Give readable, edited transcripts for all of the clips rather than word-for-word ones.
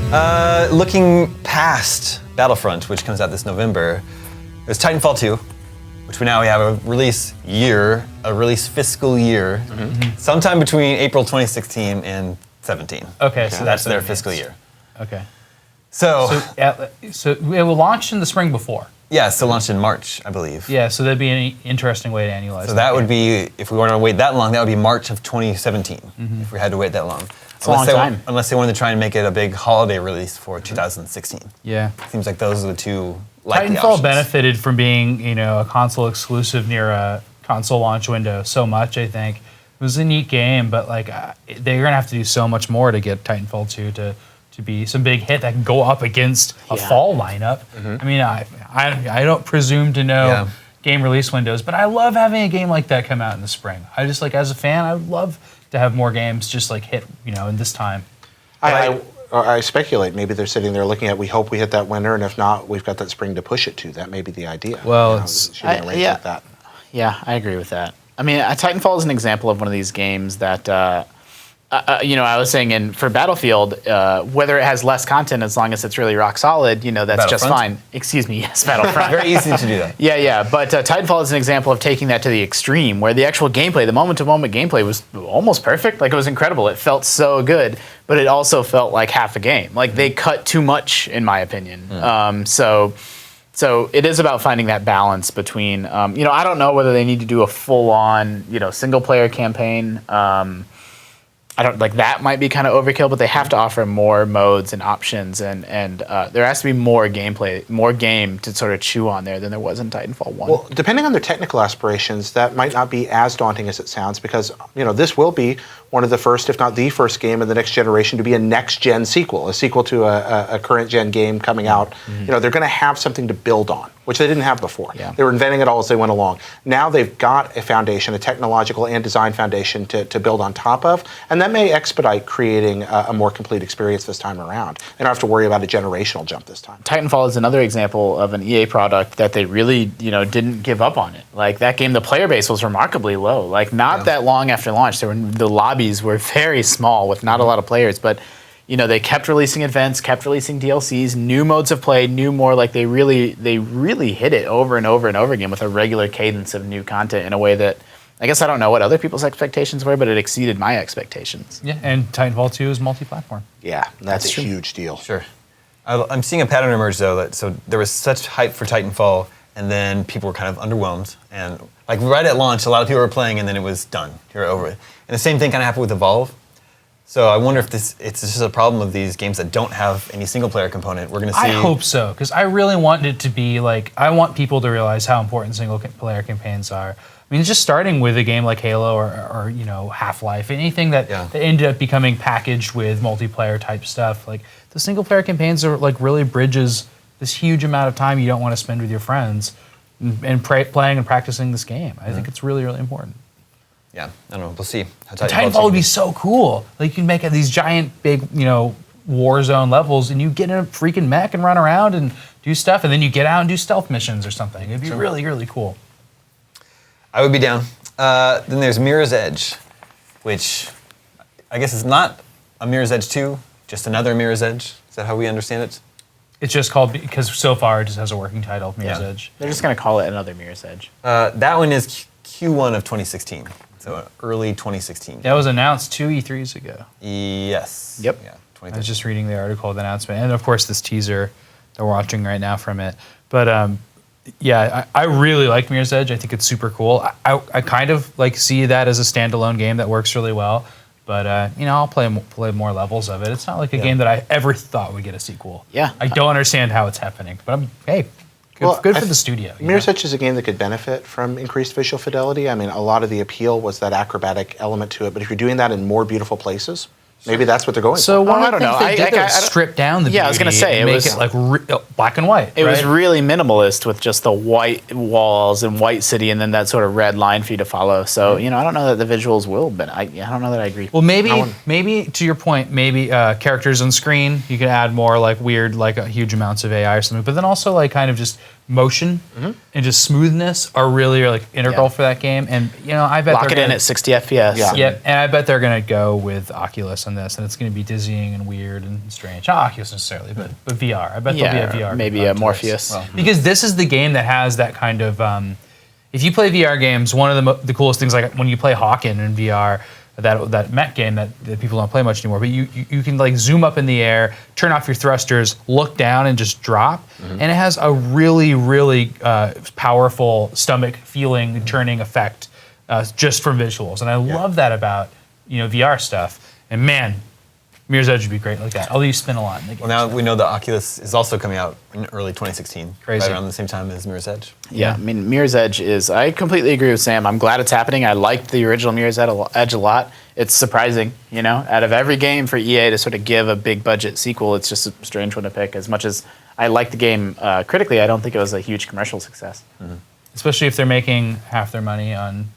Looking past Battlefront, which comes out this November, there's Titanfall 2, which we have a release fiscal year, sometime between April 2016 and 17. Okay, so that's their fiscal year. Okay. So it will launch in the spring before. Yeah, so launched in March, I believe. Yeah, so that'd be an interesting way to annualize. So that would be, if we wanted to wait that long, that would be March of 2017, if we had to wait that long. It's a long time. Unless they wanted to try and make it a big holiday release for 2016. Yeah. Seems like those are the two likely Titanfall options. benefited from being, a console exclusive near a console launch window so much, I think. It was a neat game, but they're gonna have to do so much more to get Titanfall 2 to be some big hit that can go up against a fall lineup. I mean, I don't presume to know game release windows, but I love having a game like that come out in the spring. I just as a fan, I would love to have more games just hit, in this time. I speculate maybe they're sitting there looking at, we hope we hit that winter, and if not, we've got that spring to push it to. That may be the idea. Well, like that. Yeah, I agree with that. I mean, Titanfall is an example of one of these games that, I was saying for Battlefield, whether it has less content, as long as it's really rock solid, that's just fine. Excuse me, yes, Battlefront. Very easy to do that. Yeah, but Titanfall is an example of taking that to the extreme, where the actual gameplay, the moment-to-moment gameplay was almost perfect. It was incredible. It felt so good, but it also felt like half a game. They cut too much, in my opinion. So it is about finding that balance between, I don't know whether they need to do a full-on, single-player campaign. I don't that might be kind of overkill, but they have to offer more modes and options, and there has to be more gameplay, more game to sort of chew on there than there was in Titanfall 1. Well, depending on their technical aspirations, that might not be as daunting as it sounds, because this will be one of the first, if not the first game in the next generation to be a next-gen sequel, a sequel to a current-gen game coming out. They're going to have something to build on, which they didn't have before. Yeah. They were inventing it all as they went along. Now they've got a foundation, a technological and design foundation to build on top of, and that may expedite creating a more complete experience this time around. They don't have to worry about a generational jump this time. Titanfall is another example of an EA product that they really, didn't give up on it. That game, the player base was remarkably low. Not that long after launch, the lobbies were very small with not a lot of players, but they kept releasing events, kept releasing DLCs, new modes of play, new more. They really hit it over and over and over again with a regular cadence of new content in a way that, I guess I don't know what other people's expectations were, but it exceeded my expectations. Yeah, and Titanfall 2 is multi-platform. Yeah, that's a huge deal. Sure. I'm seeing a pattern emerge, though, so there was such hype for Titanfall, and then people were kind of underwhelmed. And right at launch, a lot of people were playing, and then it was done. You're over it. And the same thing kind of happened with Evolve. So I wonder if it's just a problem of these games that don't have any single-player component. We're going to see. I hope so, because I really want it to be I want people to realize how important single-player campaigns are. I mean, just starting with a game like Halo or Half-Life, anything that ended up becoming packaged with multiplayer type stuff, the single-player campaigns are really bridges this huge amount of time you don't want to spend with your friends and playing and practicing this game. I think it's really, really important. Yeah, I don't know. We'll see. Titanfall would be so cool. You can make these giant, big, war zone levels, and you get in a freaking mech and run around and do stuff, and then you get out and do stealth missions or something. It'd be really, really cool. I would be down. Then there's Mirror's Edge, which I guess is not a Mirror's Edge 2, just another Mirror's Edge. Is that how we understand it? It's just called, because so far it just has a working title, Mirror's Edge. They're just going to call it another Mirror's Edge. That one is Q1 of 2016, so early 2016. That was announced 2 E3s ago. Yes. Yep. Yeah, I was just reading the article, the announcement, and of course this teaser that we're watching right now from it. But I really like Mirror's Edge. I think it's super cool. I kind of see that as a standalone game that works really well. But I'll play more levels of it. It's not like a game that I ever thought would get a sequel. Yeah. I don't understand how it's happening, but good for the studio. Mirror's Edge is a game that could benefit from increased visual fidelity. I mean, a lot of the appeal was that acrobatic element to it. But if you're doing that in more beautiful places, maybe that's what they're going So for. one of the things they did was strip down the beauty. Yeah, I was going to say, and make it black and white. It was really minimalist with just the white walls and white city and then that sort of red line for you to follow. So, I don't know that the visuals will, but I don't know that I agree. Well, maybe to your point, characters on screen, you can add more weird, huge amounts of AI or something, but then also kind of just motion and just smoothness are really like integral Yeah. for that game. And I bet Lock they're it in gonna, at 60 FPS. Yeah. yeah, and I bet they're gonna go with Oculus on this, and it's gonna be dizzying and weird and strange. Not Oculus necessarily, but VR. I bet there'll be a VR. maybe a component to Morpheus. this. Because this is the game that has that kind of. If you play VR games, one of the coolest things, like when you play Hawken in VR, that mech game that people don't play much anymore, but you can like zoom up in the air, turn off your thrusters, look down, and just drop, and it has a really, really powerful stomach feeling turning effect just from visuals, and I love that about VR stuff. And man, Mirror's Edge would be great like that. Although you spin a lot in the game. Well, now we know the Oculus is also coming out in early 2016. Crazy. Right around the same time as Mirror's Edge. Yeah, I mean, Mirror's Edge is. I completely agree with Sam. I'm glad it's happening. I liked the original Mirror's Edge a lot. It's surprising, out of every game for EA to sort of give a big budget sequel, it's just a strange one to pick. As much as I like the game critically, I don't think it was a huge commercial success. Especially if they're making half their money on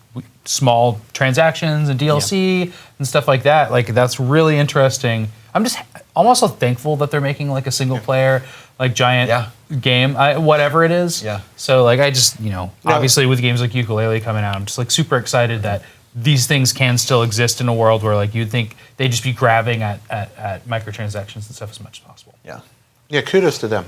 small transactions and DLC and stuff like that. Like, that's really interesting. I'm also thankful that they're making like a single player, like giant game, whatever it is. Yeah. So like I just, obviously with games like Ukulele coming out, I'm just like super excited that these things can still exist in a world where like you'd think they'd just be grabbing at microtransactions and stuff as much as possible. Yeah. Yeah, kudos to them.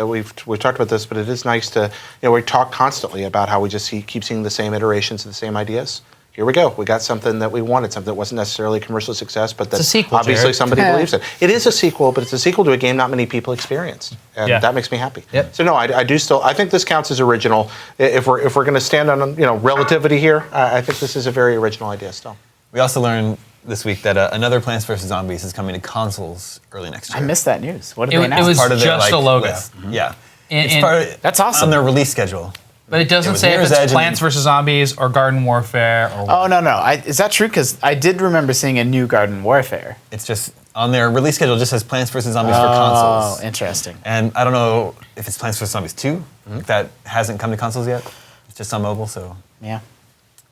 We've talked about this, but it is nice to, we talk constantly about how we just keep seeing the same iterations of the same ideas. Here we go. We got something that we wanted, something that wasn't necessarily a commercial success, but that a sequel, obviously Jared. somebody believes in. It is a sequel, but it's a sequel to a game not many people experienced, and that makes me happy. Yep. So no, I do still. I think this counts as original. If we're going to stand on relativity here, I think this is a very original idea still. We also learned this week that another Plants vs. Zombies is coming to consoles early next year. I missed that news. What did It they announce? was Part of their, just a logo. list. Yeah. And- It's part of, That's awesome. on their release schedule. But it doesn't was say if Mirror's it's Edge and- Plants vs. Zombies or Garden Warfare or Oh, no. Is that true? Because I did remember seeing a new Garden Warfare. It's just on their release schedule. It just says Plants vs. Zombies for consoles. Oh, interesting. And I don't know if it's Plants vs. Zombies 2. If that hasn't come to consoles yet. It's just on mobile, so Yeah.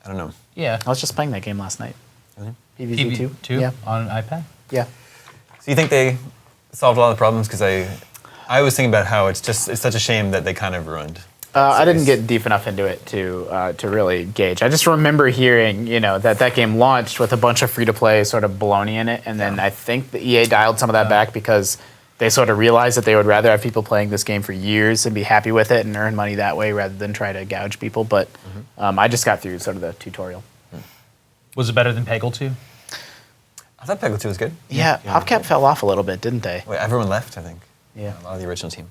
I don't know. Yeah. I was just playing that game last night. PvZ 2? Yeah. on iPad. Yeah. So you think they solved a lot of the problems? Because I was thinking about how it's such a shame that they kind of ruined. I didn't get deep enough into it to really gauge. I just remember hearing, that game launched with a bunch of free-to-play sort of baloney in it, and then I think the EA dialed some of that back because they sort of realized that they would rather have people playing this game for years and be happy with it and earn money that way rather than try to gouge people. But I just got through sort of the tutorial. Was it better than Peggle 2? I thought Peggle 2 was good. Yeah, PopCap fell off a little bit, didn't they? Wait, everyone left, I think. Yeah. A lot of the original team.